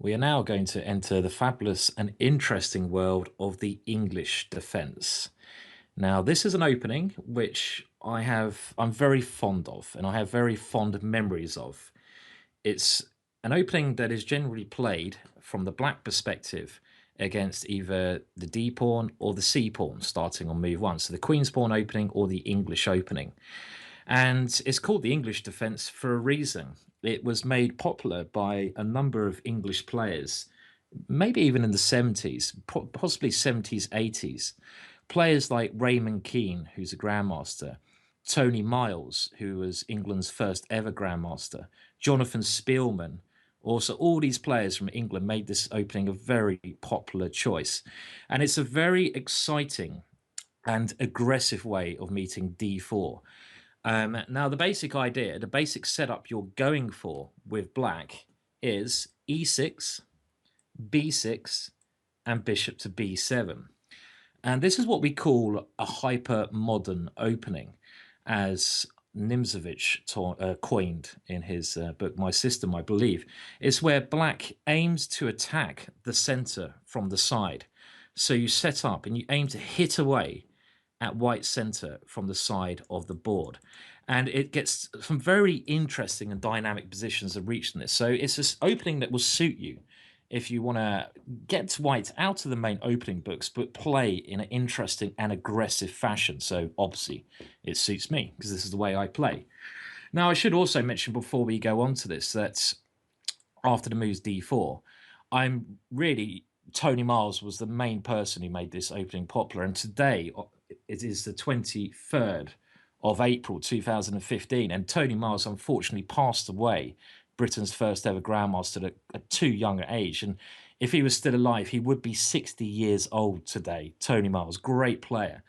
We are now going to enter the fabulous and interesting world of the English defence. Now, this is an opening which I'm very fond of, and I have very fond memories of. It's an opening that is generally played from the black perspective against either the D pawn or the C pawn starting on move one. So the Queen's pawn opening or the English opening. And it's called the English defence for a reason. It was made popular by a number of English players, maybe even in the 70s, possibly 70s, 80s. Players like Raymond Keane, who's a grandmaster, Tony Miles, who was England's first ever grandmaster, Jonathan Spielman. Also, all these players from England made this opening a very popular choice. And it's a very exciting and aggressive way of meeting d4. Now, the basic idea, the basic setup you're going for with black is e6, b6, and bishop to b7. And this is what we call a hyper-modern opening, as Nimzovich coined in his book, My System, I believe. It's where black aims to attack the center from the side. So you set up and you aim to hit away at white center from the side of the board. And it gets some very interesting and dynamic positions of reaching this. So it's this opening that will suit you if you want to get white out of the main opening books, but play in an interesting and aggressive fashion. So obviously it suits me because this is the way I play. Now, I should also mention before we go on to this that after the moves d4, I'm really Tony Miles was the main person who made this opening popular. And today it is the 23rd of April 2015. And Tony Miles unfortunately passed away, Britain's first ever grandmaster, at a too young an age. And if he was still alive, he would be 60 years old today. Tony Miles, great player.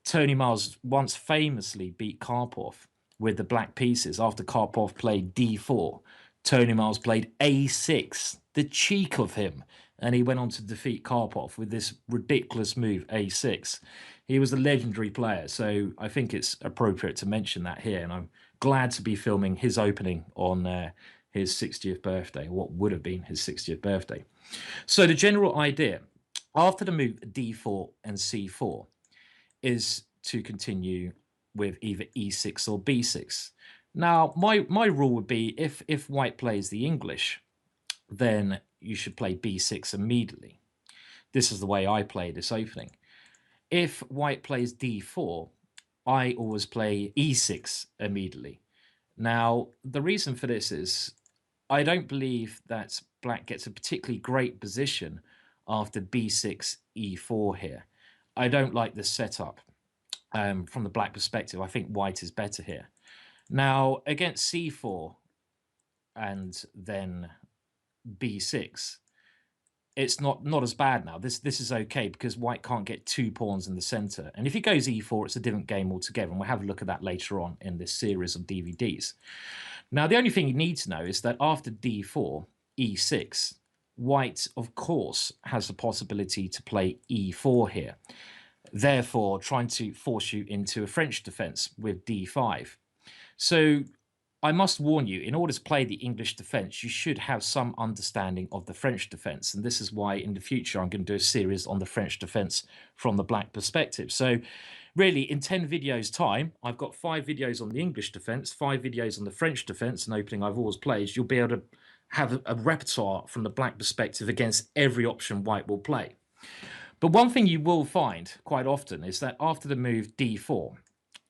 Tony Miles once famously beat Karpov with the black pieces after Karpov played d4. Tony Miles played a6, the cheek of him, and he went on to defeat Karpov with this ridiculous move, a6. He was a legendary player, so I think it's appropriate to mention that here, and I'm glad to be filming his opening on his 60th birthday, what would have been his 60th birthday. So the general idea, after the move d4 and c4, is to continue with either e6 or b6. Now, my rule would be if white plays the English, then you should play b6 immediately. This is the way I play this opening. If white plays d4, I always play e6 immediately. Now, the reason for this is I don't believe that black gets a particularly great position after b6, e4 here. I don't like this setup from the black perspective. I think white is better here. Now, against c4 and then b6, it's not as bad now. This is okay because white can't get two pawns in the center. And if he goes e4, it's a different game altogether. And we'll have a look at that later on in this series of DVDs. Now, the only thing you need to know is that after d4, e6, white, of course, has the possibility to play e4 here, therefore trying to force you into a French defense with d5. So I must warn you, in order to play the English defense, you should have some understanding of the French defense. And this is why in the future I'm going to do a series on the French defense from the black perspective. So really, in 10 videos time, I've got 5 videos on the English defense, 5 videos on the French defense, an opening I've always played. You'll be able to have a repertoire from the black perspective against every option white will play. But one thing you will find quite often is that after the move d4,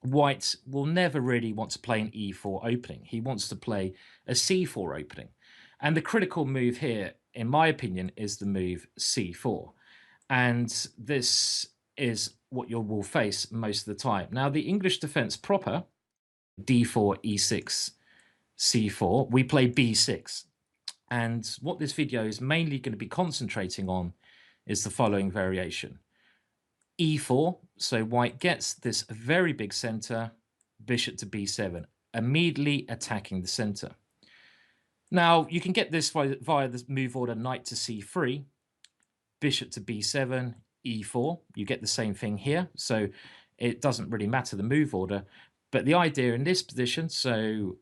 white will never really want to play an e4 opening. He wants to play a c4 opening. And the critical move here, in my opinion, is the move c4. And this is what you will face most of the time. Now, the English defense proper, d4, e6, c4, we play b6. And what this video is mainly going to be concentrating on is the following variation. e4, so white gets this very big center, bishop to b7, immediately attacking the center. Now, you can get this via the move order knight to c3, bishop to b7, e4. You get the same thing here, so it doesn't really matter the move order. But the idea in this position, so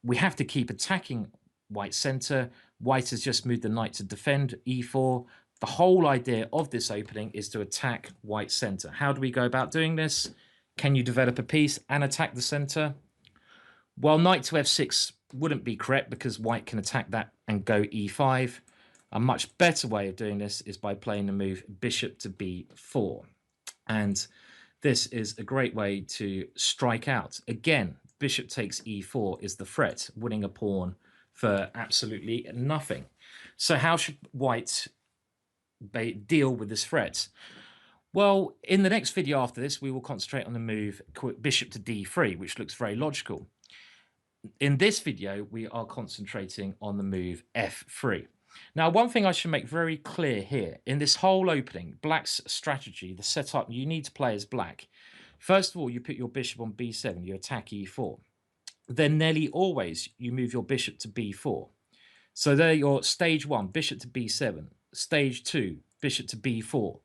we have to keep attacking white center White has just moved the knight to defend e4. The whole idea of this opening is to attack white's center. How do we go about doing this? Can you develop a piece and attack the center? Well, knight to f6 wouldn't be correct because white can attack that and go e5. A much better way of doing this is by playing the move bishop to b4. And this is a great way to strike out. Again, bishop takes e4 is the threat, winning a pawn for absolutely nothing. So how should white deal with this threat? Well, in the next video after this, we will concentrate on the move bishop to d3, which looks very logical. In this video, we are concentrating on the move f3. Now, one thing I should make very clear here, in this whole opening, black's strategy, the setup you need to play as black. First of all, you put your bishop on b7, you attack e4. Then nearly always you move your bishop to b4. So there your stage 1, bishop to b7. Stage 2, bishop to b4.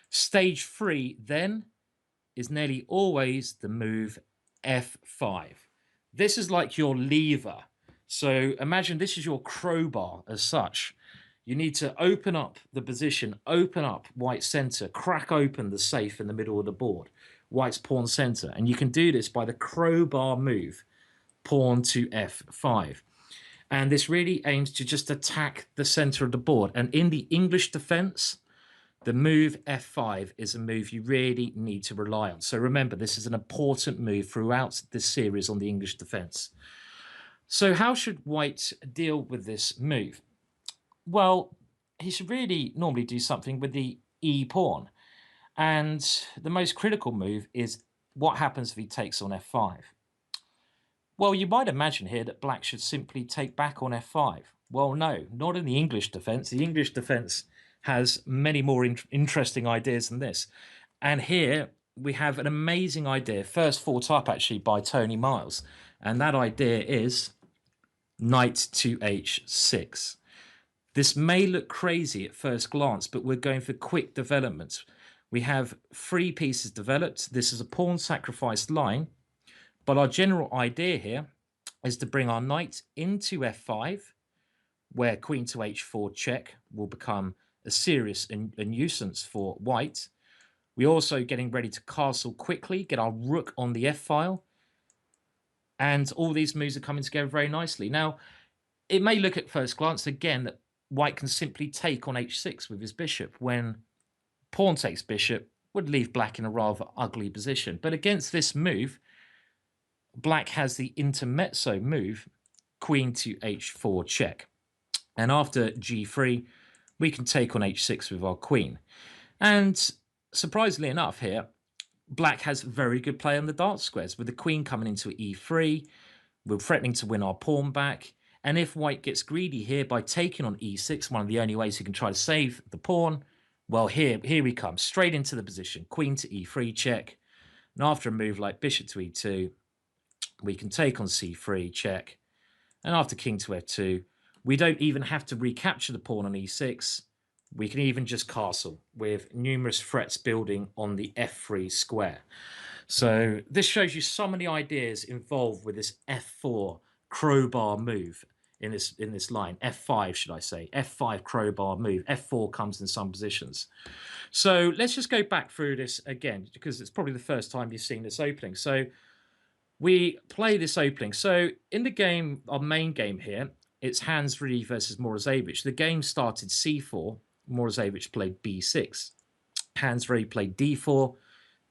Stage 3 then is nearly always the move f5. This is like your lever. So imagine this is your crowbar as such. You need to open up the position, open up white's center, crack open the safe in the middle of the board, white's pawn center. And you can do this by the crowbar move, pawn to f5. And this really aims to just attack the center of the board. And in the English defense, the move f5 is a move you really need to rely on. So remember, this is an important move throughout this series on the English defense. So how should white deal with this move? Well, he should really normally do something with the e-pawn. And the most critical move is what happens if he takes on f5. Well, you might imagine here that black should simply take back on f5. Well, no, not in the English defense. The English defense has many more interesting ideas than this. And here we have an amazing idea, first thought up actually by Tony Miles. And that idea is knight to h6. This may look crazy at first glance, but we're going for quick developments. We have 3 pieces developed. This is a pawn sacrifice line. But our general idea here is to bring our knight into f5, where queen to h4 check will become a serious a nuisance for white. We're also getting ready to castle quickly, get our rook on the f-file. And all these moves are coming together very nicely. Now, it may look at first glance, again, that white can simply take on h6 with his bishop, when pawn takes bishop would leave black in a rather ugly position. But against this move, black has the intermezzo move, queen to h4 check. And after g3, we can take on h6 with our queen. And surprisingly enough here, black has very good play on the dark squares, with the queen coming into e3. We're threatening to win our pawn back. And if white gets greedy here by taking on e6, one of the only ways he can try to save the pawn, well, here we come, straight into the position. Queen to e3 check. And after a move like bishop to e2, we can take on c3 check. And after king to f2, we don't even have to recapture the pawn on e6. We can even just castle with numerous threats building on the f3 square. So this shows you so many ideas involved with this f4 crowbar move in this line. f5, should I say. f5 crowbar move. f4 comes in some positions. So let's just go back through this again, because it's probably the first time you've seen this opening. So we play this opening. So in the game, our main game here, it's Hans Ree versus Morozevich. The game started c4. Morozevich played b6. Hans Ree played d4,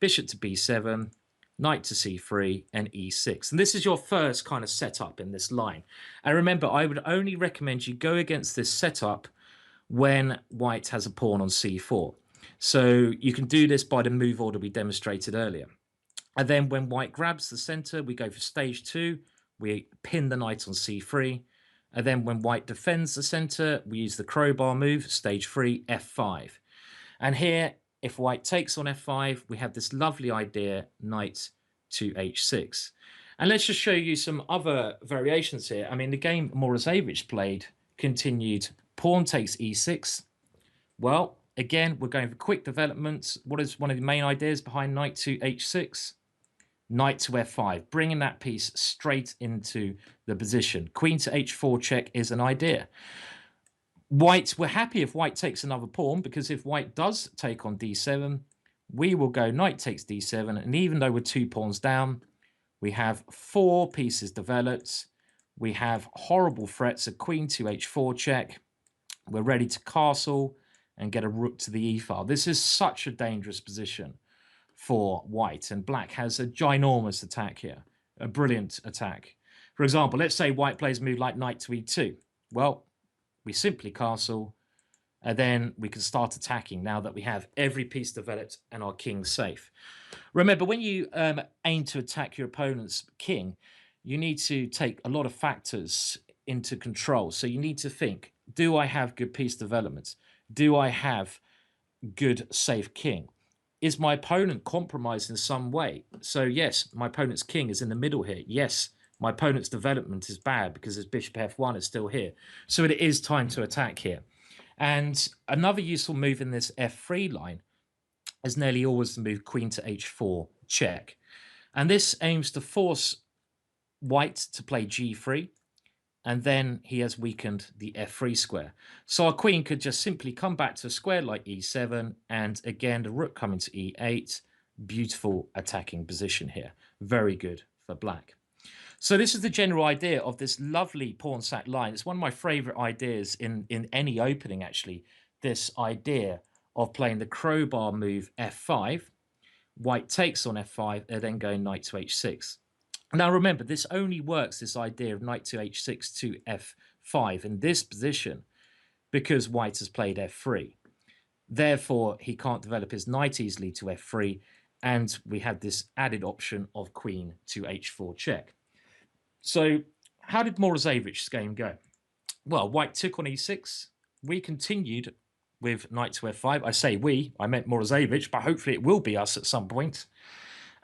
bishop to b7, knight to c3, and e6. And this is your first kind of setup in this line. And remember, I would only recommend you go against this setup when white has a pawn on c4. So you can do this by the move order we demonstrated earlier. And then when white grabs the center, we go for stage 2. We pin the knight on c3. And then when white defends the center, we use the crowbar move, stage 3, f5. And here, if white takes on f5, we have this lovely idea, knight to h6. And let's just show you some other variations here. I mean, the game Morozevich played continued pawn takes e6. Well, again, we're going for quick developments. What is one of the main ideas behind knight to h6? Knight to f5, bringing that piece straight into the position. Queen to h4 check is an idea. White, we're happy if white takes another pawn, because if white does take on d7, we will go knight takes d7. And even though we're 2 pawns down, we have 4 pieces developed. We have horrible threats, a queen to h4 check. We're ready to castle and get a rook to the e file. This is such a dangerous position for white, and black has a ginormous attack here, a brilliant attack. For example, let's say white plays a move like knight to e2. Well, we simply castle, and then we can start attacking now that we have every piece developed and our king safe. Remember, when you aim to attack your opponent's king, you need to take a lot of factors into control. So you need to think, do I have good piece development? Do I have good safe king? Is my opponent compromised in some way? So yes, my opponent's king is in the middle here. Yes, my opponent's development is bad because his bishop f1 is still here. So it is time to attack here. And another useful move in this f3 line is nearly always the move queen to h4 check. And this aims to force white to play g3, and then he has weakened the f3 square. So our queen could just simply come back to a square like e7, and again the rook coming to e8. Beautiful attacking position here. Very good for black. So this is the general idea of this lovely pawn sack line. It's one of my favorite ideas in any opening, actually. This idea of playing the crowbar move f5. White takes on f5, and then going knight to h6. Now remember, this only works, this idea of knight to h6 to f5 in this position, because white has played f3. Therefore, he can't develop his knight easily to f3, and we have this added option of queen to h4 check. So how did Morozevic's game go? Well, white took on e6. We continued with knight to f5. I say we, I meant Morozevich, but hopefully it will be us at some point.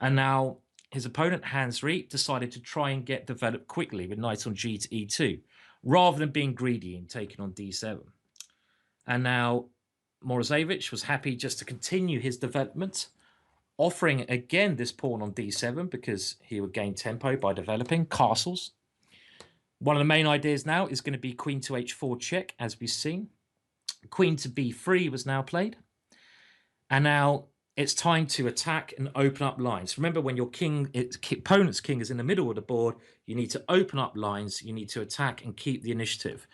And now his opponent, Hans Riet, decided to try and get developed quickly with knight on g to e2, rather than being greedy and taking on d7. And now Morozevich was happy just to continue his development, offering again this pawn on d7 because he would gain tempo by developing castles. One of the main ideas now is going to be queen to h4 check, as we've seen. Queen to b3 was now played. And now it's time to attack and open up lines. Remember, when your opponent's king is in the middle of the board, you need to open up lines, you need to attack and keep the initiative.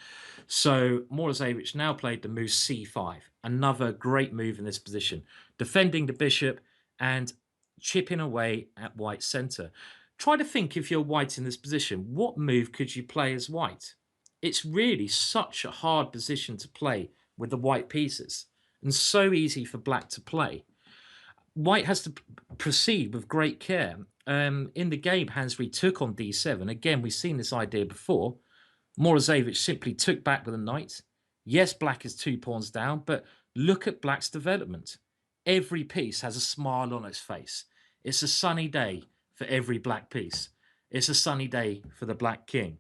So Morozevich now played the move c5, another great move in this position, defending the bishop and chipping away at white's center. Try to think, if you're white in this position, what move could you play as white? It's really such a hard position to play with the white pieces, and so easy for black to play. White has to proceed with great care. In the game, Hans Riet took on d7. Again, we've seen this idea before. Morozevich simply took back with a knight. Yes, black is 2 pawns down, but look at black's development. Every piece has a smile on its face. It's a sunny day for every black piece. It's a sunny day for the black king.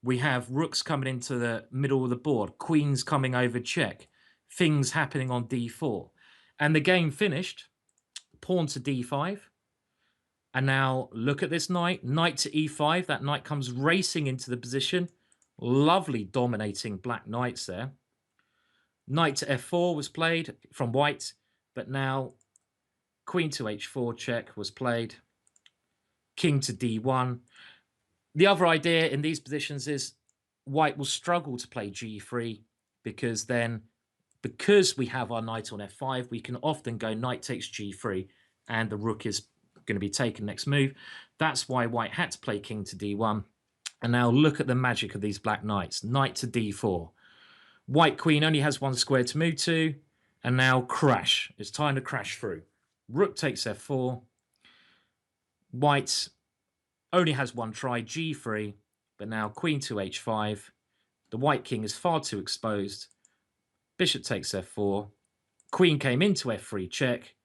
We have rooks coming into the middle of the board, queens coming over check, things happening on d4. And the game finished, pawn to d5. And now look at this knight, knight to e5. That knight comes racing into the position. Lovely dominating black knights there. Knight to f4 was played from white, but now queen to h4 check was played. King to d1. The other idea in these positions is white will struggle to play g3, because we have our knight on f5, we can often go knight takes g3 and the rook is going to be taken next move. That's why white had to play king to d1. And now look at the magic of these black knights. Knight to d4. White queen only has 1 square to move to, and now crash. It's time to crash through. Rook takes f4. White only has 1 try, g3, but now queen to h5. The white king is far too exposed. Bishop takes f4. Queen came into f3 check.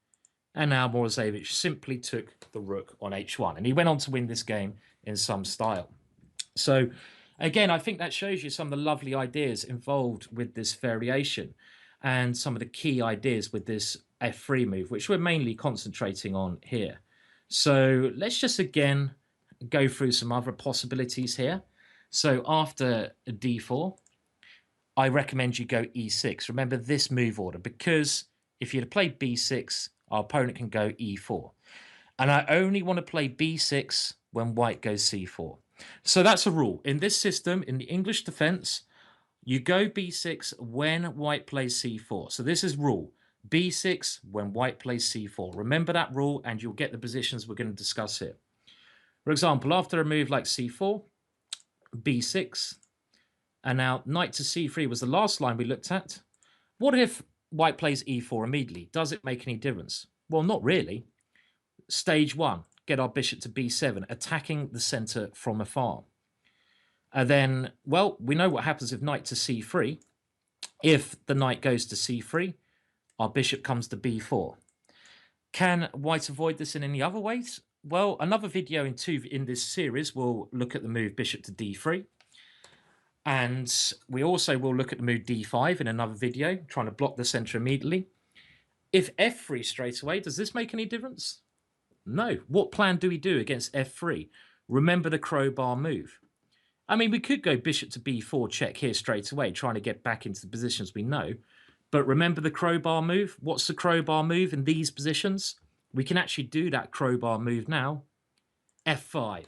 And now Morozevich simply took the rook on h1. And he went on to win this game in some style. So again, I think that shows you some of the lovely ideas involved with this variation, and some of the key ideas with this f3 move, which we're mainly concentrating on here. So let's just again go through some other possibilities here. So after d4, I recommend you go e6. Remember this move order, because if you'd play b6, our opponent can go e4. And I only want to play b6 when white goes c4. So that's a rule. In this system, in the English defense, you go b6 when white plays c4. So this is rule. b6 when white plays c4. Remember that rule and you'll get the positions we're going to discuss here. For example, after a move like c4, b6, and now knight to c3 was the last line we looked at. What if white plays e4 immediately? Does it make any difference? Well, not really. Stage one, get our bishop to b7, attacking the center from afar. And then, well, we know what happens if knight to c3. If the knight goes to c3, our bishop comes to b4. Can white avoid this in any other ways? Well, another video in this series will look at the move bishop to d3. And we also will look at the move d5 in another video, trying to block the center immediately. If f3 straight away, does this make any difference? No. What plan do we do against f3? Remember the crowbar move. I mean, we could go bishop to b4 check here straight away, trying to get back into the positions we know. But remember the crowbar move? What's the crowbar move in these positions? We can actually do that crowbar move now. f5,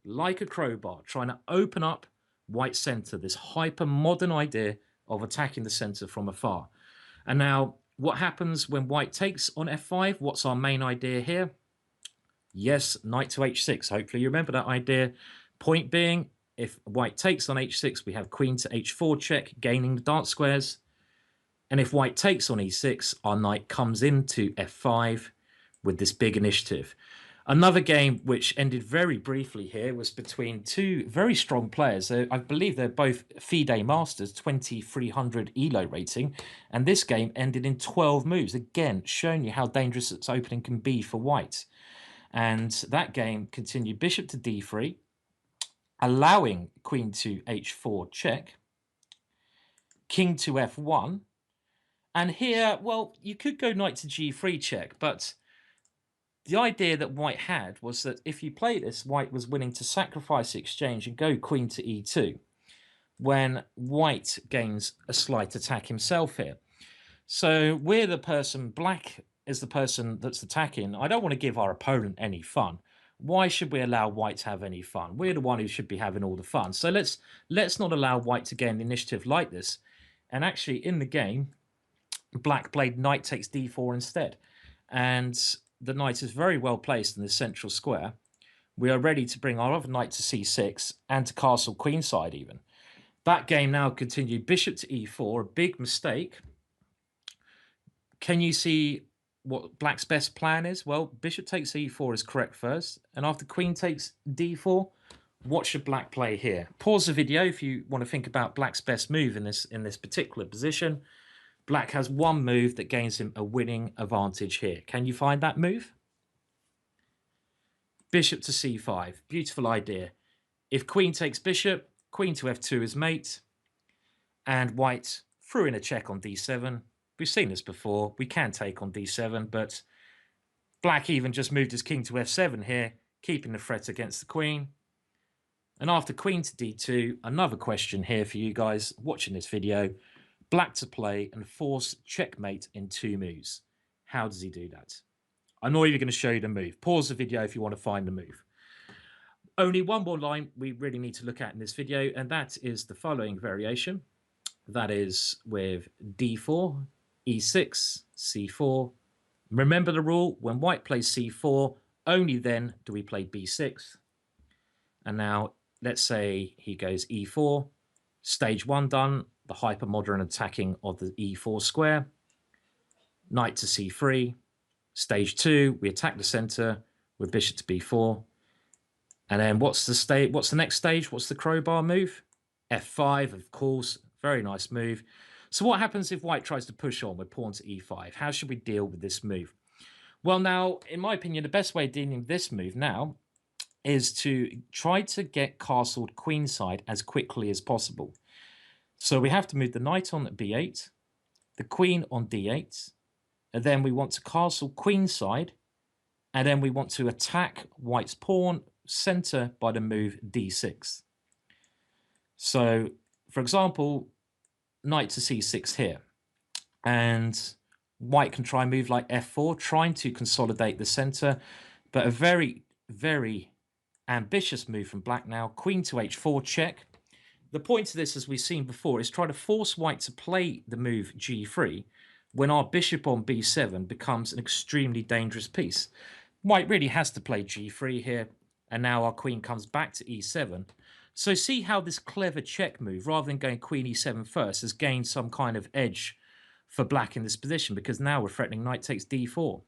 like a crowbar, trying to open up white center, this hyper-modern idea of attacking the center from afar. And now, what happens when white takes on f5? What's our main idea here? Yes, knight to h6. Hopefully you remember that idea. Point being, if white takes on h6, we have queen to h4 check, gaining the dark squares. And if white takes on e6, our knight comes into f5 with this big initiative. Another game which ended very briefly here was between two very strong players. I believe they're both FIDE masters, 2300 ELO rating. And this game ended in 12 moves. Again, showing you how dangerous its opening can be for white. And that game continued bishop to d3, allowing queen to h4 check, king to f1. And here, well, you could go knight to g3 check, but the idea that white had was that if you play this, white was willing to sacrifice exchange and go queen to e2, when white gains a slight attack himself here. So we're the person, black is the person that's attacking. I don't want to give our opponent any fun. Why should we allow white to have any fun? We're the one who should be having all the fun. So let's not allow white to gain the initiative like this. And actually in the game, black played knight takes d4 instead. And the knight is very well placed in the central square. We are ready to bring our other knight to c6 and to castle queenside even. That game now continued bishop to e4, a big mistake. Can you see what black's best plan is? Well, bishop takes e4 is correct first. And after queen takes d4, what should black play here? Pause the video if you want to think about black's best move in this particular position. Black has one move that gains him a winning advantage here. Can you find that move? Bishop to c5. Beautiful idea. If queen takes bishop, queen to f2 is mate. And white threw in a check on d7. We've seen this before. We can take on d7, but black even just moved his king to f7 here, keeping the threat against the queen. And after queen to d2, another question here for you guys watching this video. Black to play and force checkmate in 2 moves. How does he do that? I'm not even going to show you the move. Pause the video if you want to find the move. Only one more line we really need to look at in this video, and that is the following variation. That is with d4, e6, c4. Remember the rule, when white plays c4, only then do we play b6. And now, let's say he goes e4, stage 1 done, the hyper-modern attacking of the e4 square. Knight to c3. Stage 2, we attack the center with bishop to b4. And then what's the next stage? What's the crowbar move? f5, of course. Very nice move. So what happens if white tries to push on with pawn to e5? How should we deal with this move? Well, now, in my opinion, the best way of dealing with this move now is to try to get castled queenside as quickly as possible. So we have to move the knight on at b8, the queen on d8, and then we want to castle queenside, and then we want to attack white's pawn center by the move d6. So, for example, knight to c6 here. And white can try and move like f4, trying to consolidate the center. But a very, very ambitious move from black now. Queen to h4 check. The point of this, as we've seen before, is try to force white to play the move g3 when our bishop on b7 becomes an extremely dangerous piece. White really has to play g3 here, and now our queen comes back to e7. So see how this clever check move, rather than going queen e7 first, has gained some kind of edge for black in this position, because now we're threatening knight takes d4.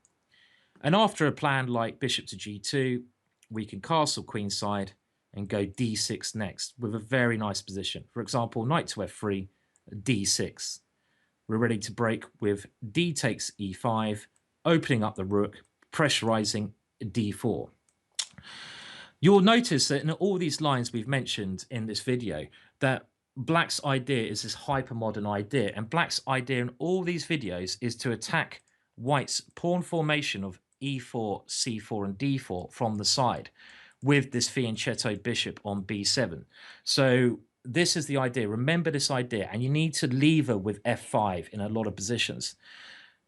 And after a plan like bishop to g2, we can castle queenside and go d6 next with a very nice position. For example, knight to f3, d6. We're ready to break with d takes e5, opening up the rook, pressurizing d4. You'll notice that in all these lines we've mentioned in this video, that black's idea is this hyper-modern idea. And black's idea in all these videos is to attack white's pawn formation of e4, c4, and d4 from the side with this fianchetto bishop on b7. So this is the idea. Remember this idea, and you need to lever with f5 in a lot of positions.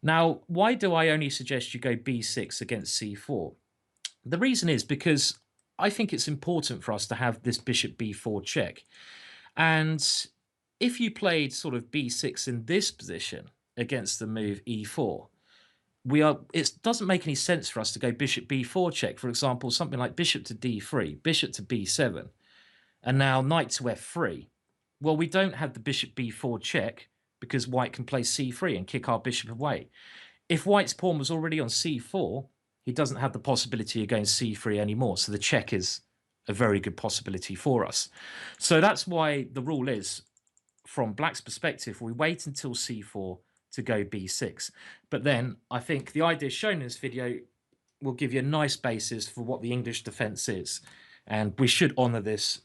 Now, why do I only suggest you go b6 against c4? The reason is because I think it's important for us to have this bishop b4 check. And if you played sort of b6 in this position against the move e4, it doesn't make any sense for us to go bishop b4 check. For example, something like bishop to d3, bishop to b7, and now knight to f3. Well, we don't have the bishop b4 check because white can play c3 and kick our bishop away. If white's pawn was already on c4, he doesn't have the possibility of going c3 anymore. So the check is a very good possibility for us. So that's why the rule is, from black's perspective, we wait until c4 to go b6. But then I think the idea shown in this video will give you a nice basis for what the English defence is. And we should honour this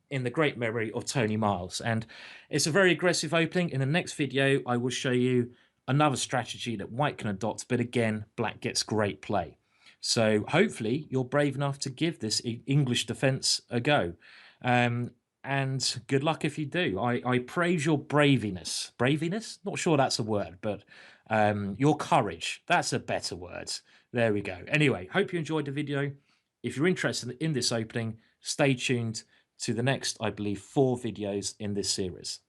in the great memory of Tony Miles. And it's a very aggressive opening. In the next video, I will show you another strategy that white can adopt, but again, black gets great play. So hopefully you're brave enough to give this English defence a go. And good luck if you do. I praise your braviness. Braviness? Not sure that's a word, but your courage. That's a better word. There we go. Anyway, hope you enjoyed the video. If you're interested in this opening, stay tuned to the next, I believe, 4 videos in this series.